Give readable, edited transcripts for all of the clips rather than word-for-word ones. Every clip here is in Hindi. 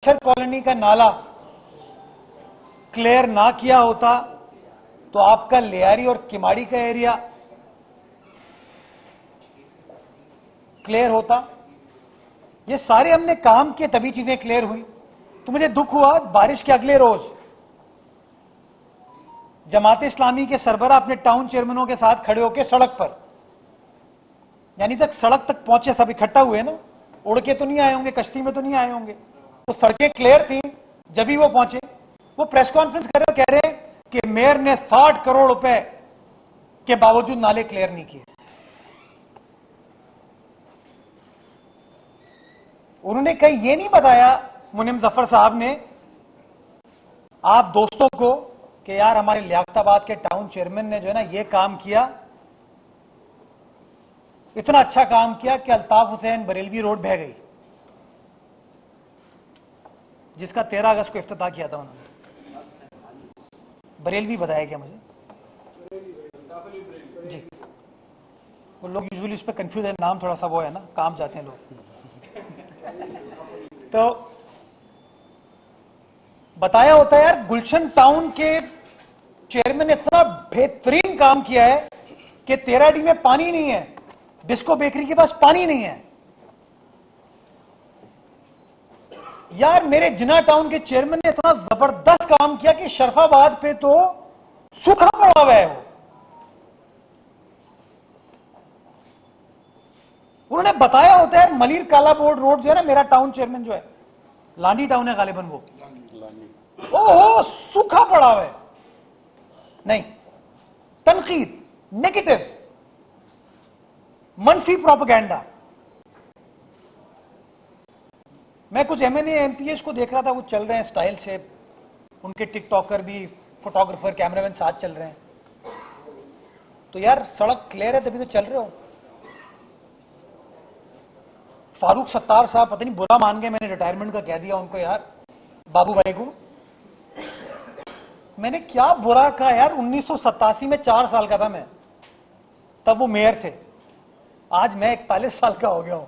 मच्छर कॉलोनी का नाला क्लियर ना किया होता तो आपका लियारी और किमाड़ी का एरिया क्लियर होता। ये सारे हमने काम किए तभी चीजें क्लियर हुई। तो मुझे दुख हुआ, बारिश के अगले रोज जमात इस्लामी के सरबरा अपने टाउन चेयरमैनों के साथ खड़े होकर सड़क पर, यानी तक सड़क तक पहुंचे, सब इकट्ठा हुए ना, उड़ के तो नहीं आए होंगे, कश्ती में तो नहीं आए होंगे, तो सड़कें क्लियर थी। जब भी वो पहुंचे, वो प्रेस कॉन्फ्रेंस कर रहे, कह रहे कि मेयर ने 60 करोड़ रुपए के बावजूद नाले क्लियर नहीं किए। उन्होंने कहीं ये नहीं बताया, मुनीम जफर साहब ने, आप दोस्तों को, कि यार हमारे लियाकताबाद के टाउन चेयरमैन ने जो है ना ये काम किया, इतना अच्छा काम किया कि अल्ताफ हुसैन बरेलवी रोड बह गई, जिसका 13 अगस्त को इफ्तिताह किया था उन्होंने। बरेलवी बताया क्या मुझे जी, वो लोग यूजुअली उस पर कंफ्यूज है, नाम थोड़ा सा वो है ना, काम जाते हैं लोग। तो बताया होता है यार, गुलशन टाउन के चेयरमैन ने इतना बेहतरीन काम किया है कि 13D में पानी नहीं है, डिस्को बेकरी के पास पानी नहीं है। यार मेरे जिना टाउन के चेयरमैन ने इतना जबरदस्त काम किया कि शरफाबाद पे तो सूखा पड़ा हुआ है। उन्होंने बताया होता है मलिर काला बोर्ड रोड जो है ना, मेरा टाउन चेयरमैन जो है, लांडी टाउन है गालिबन वो, ओहो सूखा पड़ा हुआ है। नहीं, तनकीद, नेगेटिव, मनफी प्रोपेगेंडा। मैं कुछ एमएनए एमपीएस को देख रहा था, वो चल रहे हैं स्टाइल से, उनके टिकटॉकर भी, फोटोग्राफर, कैमरामैन साथ चल रहे हैं। तो यार सड़क क्लियर है तभी तो चल रहे हो। फारूक सत्तार साहब पता नहीं बुरा मान गए, मैंने रिटायरमेंट का कह दिया उनको, यार बाबू भाई को मैंने क्या बुरा कहा यार। 1987 में 4 साल का था मैं, तब वो मेयर थे, आज मैं 41 साल का हो गया हूं,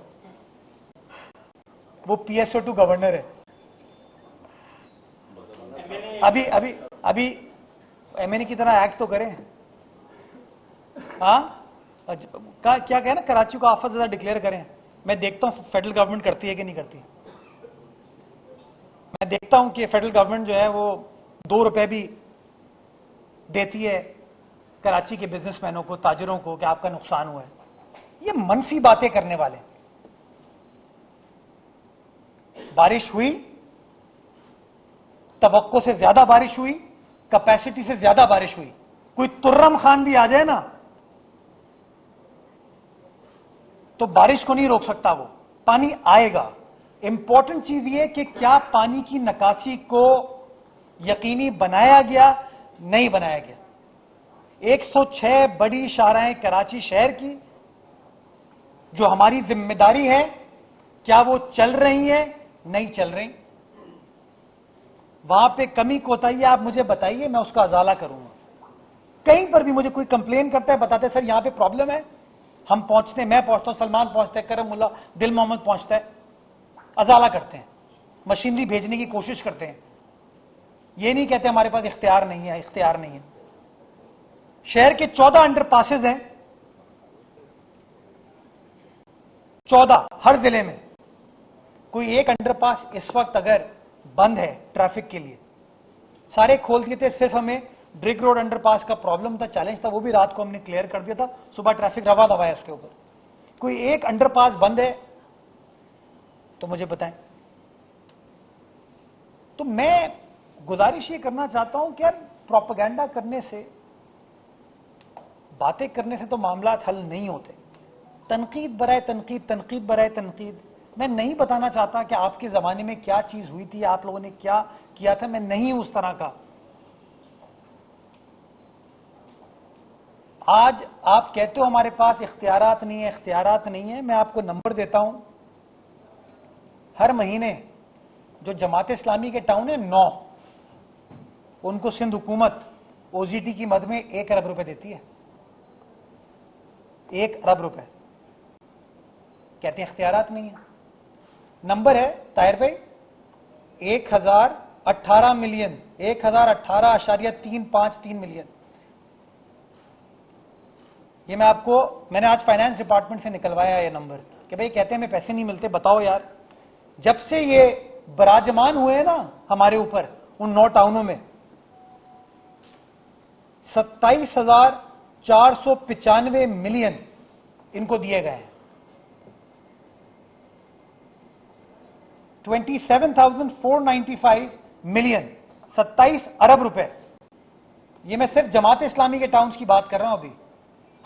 वो PSO2 गवर्नर है। अभी अभी अभी एमएनए की तरह एक्ट तो करें। हाँ क्या कहना, कराची को आफत ज्यादा डिक्लेयर करें। मैं देखता हूं फेडरल गवर्नमेंट करती है कि नहीं करती। मैं देखता हूं कि फेडरल गवर्नमेंट जो है वो 2 रुपए भी देती है कराची के बिजनेसमैनों को, ताजिरों को, कि आपका नुकसान हुआ है। ये मनफी बातें करने वाले। बारिश हुई, तवक्को से ज्यादा बारिश हुई, कैपेसिटी से ज्यादा बारिश हुई। कोई तुर्रम खान भी आ जाए ना तो बारिश को नहीं रोक सकता, वो पानी आएगा। इंपॉर्टेंट चीज ये कि क्या पानी की निकासी को यकीनी बनाया गया, नहीं बनाया गया। 106 बड़ी शाराएं कराची शहर की जो हमारी जिम्मेदारी है, क्या वो चल रही है, नहीं चल रही। वहां पे कमी कोताही आप मुझे बताइए, मैं उसका अजाला करूंगा। कहीं पर भी मुझे कोई कंप्लेन करता है, बताते सर यहां पे प्रॉब्लम है, हम पहुंचते, मैं पहुंचता हूं, सलमान पहुंचता है, करम मुल्ला, दिल मोहम्मद पहुंचता है, अजाला करते हैं, मशीनरी भेजने की कोशिश करते हैं। ये नहीं कहते हमारे पास इख्तियार नहीं है, इख्तियार नहीं है। शहर के 14 अंडरपासेस हैं, 14 हर जिले में। कोई एक अंडरपास इस वक्त अगर बंद है ट्रैफिक के लिए, सारे खोल दिए थे, सिर्फ हमें ब्रिक रोड अंडरपास का प्रॉब्लम था, चैलेंज था, वो भी रात को हमने क्लियर कर दिया था। सुबह ट्रैफिक रवा दवा है उसके ऊपर। कोई एक अंडरपास बंद है तो मुझे बताएं। तो मैं गुजारिश ये करना चाहता हूं कि यार प्रोपेगेंडा करने से, बातें करने से तो मामला हल नहीं होते। तनकीद बराए तनकीद, तनकीद बराए तनकीद। मैं नहीं बताना चाहता कि आपके जमाने में क्या चीज हुई थी, आप लोगों ने क्या किया था, मैं नहीं उस तरह का। आज आप कहते हो हमारे पास इख्तियारात नहीं है, इख्तियारात नहीं है। मैं आपको नंबर देता हूं, हर महीने जो जमात इस्लामी के टाउन है 9, उनको सिंध हुकूमत OGT की मद में 1 अरब रुपए देती है। 1 अरब रुपए। कहते हैं इख्तियारात नहीं है। नंबर है ताहिर भाई 1018 मिलियन, 1018.353 मिलियन। ये मैंने आज फाइनेंस डिपार्टमेंट से निकलवाया ये नंबर कि भाई कहते हैं हमें पैसे नहीं मिलते, बताओ यार। जब से ये विराजमान हुए ना हमारे ऊपर उन 9 टाउनों में 27,495 मिलियन इनको दिए गए हैं। 27,495 मिलियन, 27 अरब रुपए। ये मैं सिर्फ जमात इस्लामी के टाउन्स की बात कर रहा हूं अभी।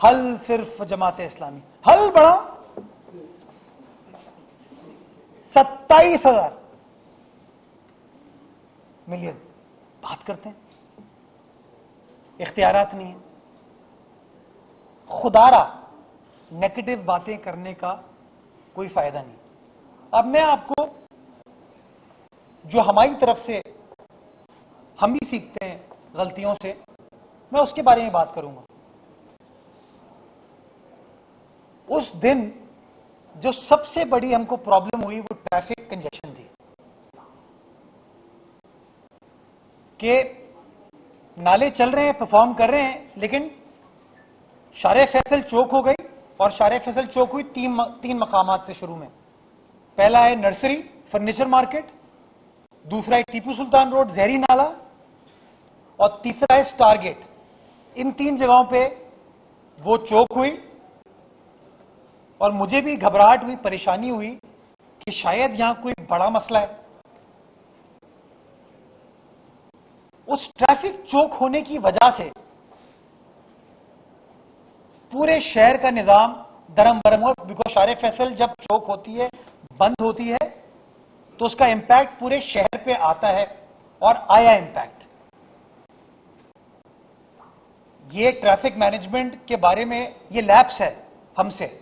हल सिर्फ जमात इस्लामी, हल बड़ा 27,000 मिलियन। बात करते हैं, इख्तियारात नहीं है। खुदारा नेगेटिव बातें करने का कोई फायदा नहीं। अब मैं आपको जो हमारी तरफ से हम भी सीखते हैं गलतियों से, मैं उसके बारे में बात करूंगा। उस दिन जो सबसे बड़ी हमको प्रॉब्लम हुई वो ट्रैफिक कंजेशन थी कि नाले चल रहे हैं, परफॉर्म कर रहे हैं, लेकिन शारे फैसल चौक हो गई। और शारे फैसल चौक हुई तीन मकामात से शुरू में। पहला है नर्सरी फर्नीचर मार्केट, दूसरा है टीपू सुल्तान रोड जहरी नाला, और तीसरा है स्टार गेट। इन 3 जगहों पे वो चौक हुई और मुझे भी घबराहट हुई, परेशानी हुई कि शायद यहां कोई बड़ा मसला है। उस ट्रैफिक चौक होने की वजह से पूरे शहर का निजाम दरम बरम हो। बिकॉज शारे फैसल जब चौक होती है, बंद होती है, तो उसका इंपैक्ट पूरे शहर पे आता है और आया इंपैक्ट। ये ट्रैफिक मैनेजमेंट के बारे में ये लैप्स है हमसे,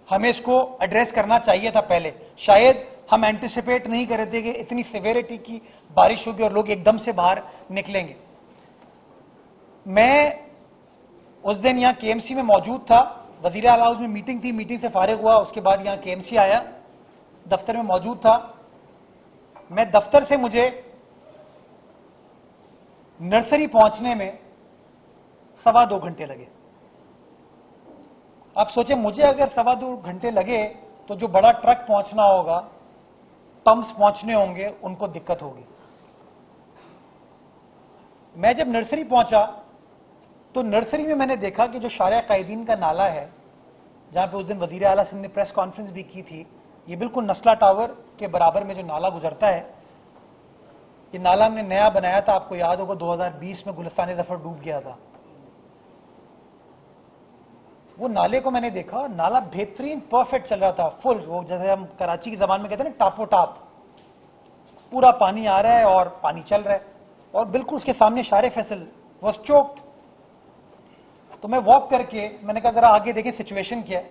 हमें इसको एड्रेस करना चाहिए था पहले। शायद हम एंटिसिपेट नहीं कर रहे थे कि इतनी सिवियरिटी की बारिश होगी और लोग एकदम से बाहर निकलेंगे। मैं उस दिन यहां केएमसी में मौजूद था, वजीर आला हाउस में मीटिंग थी, मीटिंग से फारिग हुआ, उसके बाद यहां केएमसी आया, दफ्तर में मौजूद था। मैं दफ्तर से मुझे नर्सरी पहुंचने में 2.25 घंटे लगे। आप सोचे मुझे अगर 2.25 घंटे लगे तो जो बड़ा ट्रक पहुंचना होगा, पंप्स पहुंचने होंगे, उनको दिक्कत होगी। मैं जब नर्सरी पहुंचा तो नर्सरी में मैंने देखा कि जो शारिया कायदीन का नाला है, जहां पे उस दिन वजीर आला सिंध ने प्रेस कॉन्फ्रेंस भी की थी, ये बिल्कुल नस्ला टावर के बराबर में जो नाला गुजरता है, ये नाला हमने नया बनाया था, आपको याद होगा 2020 में गुलिस्तान जफर डूब गया था। वो नाले को मैंने देखा, नाला बेहतरीन परफेक्ट चल रहा था, फुल, वो जैसे हम कराची की जबान में कहते हैं ना, टापो टाप, पूरा पानी आ रहा है और पानी चल रहा है, और बिल्कुल उसके सामने शारे फैसल वाज चोक्ड। तो मैं वॉक करके मैंने कहा जरा आगे देखें सिचुएशन क्या है।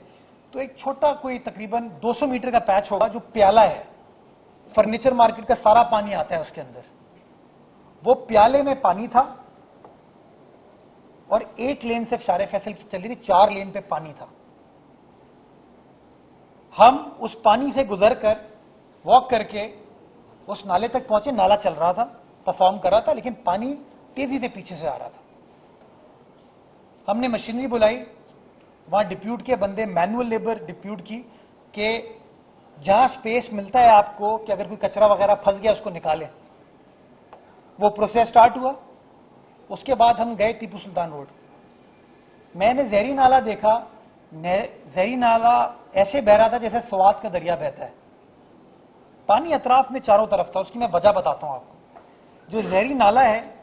तो एक छोटा कोई तकरीबन 200 मीटर का पैच होगा जो प्याला है, फर्नीचर मार्केट का सारा पानी आता है उसके अंदर। वो प्याले में पानी था और 1 लेन से शारे फैसल की चल रही थी, 4 लेन पे पानी था। हम उस पानी से गुजरकर वॉक करके उस नाले तक पहुंचे। नाला चल रहा था, परफॉर्म कर रहा था, लेकिन पानी तेजी से पीछे से आ रहा था। हमने मशीनरी बुलाई, वहां डिप्यूट के बंदे, मैनुअल लेबर डिप्यूट की कि जहां स्पेस मिलता है आपको कि अगर कोई कचरा वगैरह फंस गया उसको निकालें। वो प्रोसेस स्टार्ट हुआ। उसके बाद हम गए टीपू सुल्तान रोड। मैंने जहरी नाला देखा। जहरी नाला ऐसे बह रहा था जैसे स्वात का दरिया बहता है, पानी अतराफ में चारों तरफ था। उसकी मैं वजह बताता हूं आपको। जो जहरी नाला है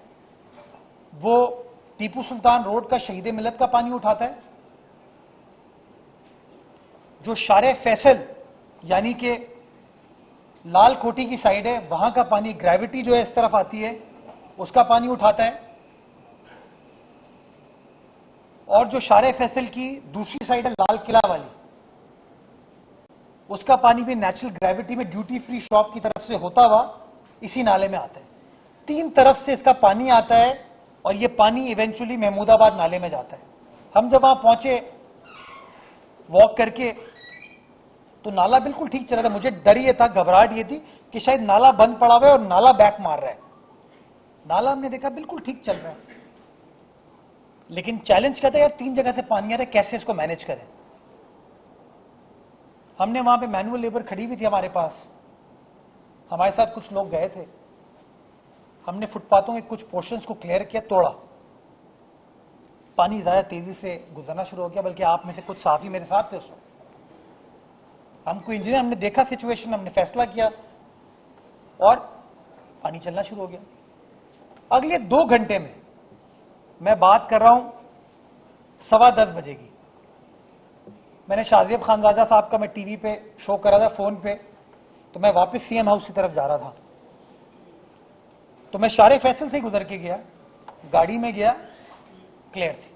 वो टीपू सुल्तान रोड का शहीद मिलत का पानी उठाता है। जो शारे फैसल यानी कि लाल कोठी की साइड है, वहां का पानी, ग्रेविटी जो है इस तरफ आती है, उसका पानी उठाता है। और जो शारे फैसल की दूसरी साइड है लाल किला वाली, उसका पानी भी नेचुरल ग्रेविटी में ड्यूटी फ्री शॉप की तरफ से होता हुआ इसी नाले में आता है। 3 तरफ से इसका पानी आता है और ये पानी इवेंचुअली महमूदाबाद नाले में जाता है। हम जब वहां पहुंचे वॉक करके, तो नाला बिल्कुल ठीक चल रहा था। मुझे डर ये था, घबराहट ये थी कि शायद नाला बंद पड़ा हुआ है और नाला बैक मार रहा है। नाला हमने देखा बिल्कुल ठीक चल रहा है, लेकिन चैलेंज क्या था यार, 3 जगह से पानी आ रहा है, कैसे इसको मैनेज करें। हमने वहां पे मैनुअल लेबर खड़ी हुई थी हमारे पास, हमारे साथ कुछ लोग गए थे। हमने फुटपाथों के कुछ पोर्शंस को क्लियर किया, तोड़ा, पानी ज्यादा तेजी से गुजरना शुरू हो गया, बल्कि आप में से कुछ साथी मेरे साथ थे उस वक्त। हमको इंजीनियर, हमने देखा सिचुएशन, हमने फैसला किया और पानी चलना शुरू हो गया। अगले 2 घंटे में, मैं बात कर रहा हूं 10:15 बजे की, मैंने शाहजेब खानजादा साहब का मैं टीवी पे शो करा था फोन पे, तो मैं वापस सीएम हाउस की तरफ जा रहा था, तो मैं शारे फैसल से गुजर के गया, गाड़ी में गया, क्लियर थी।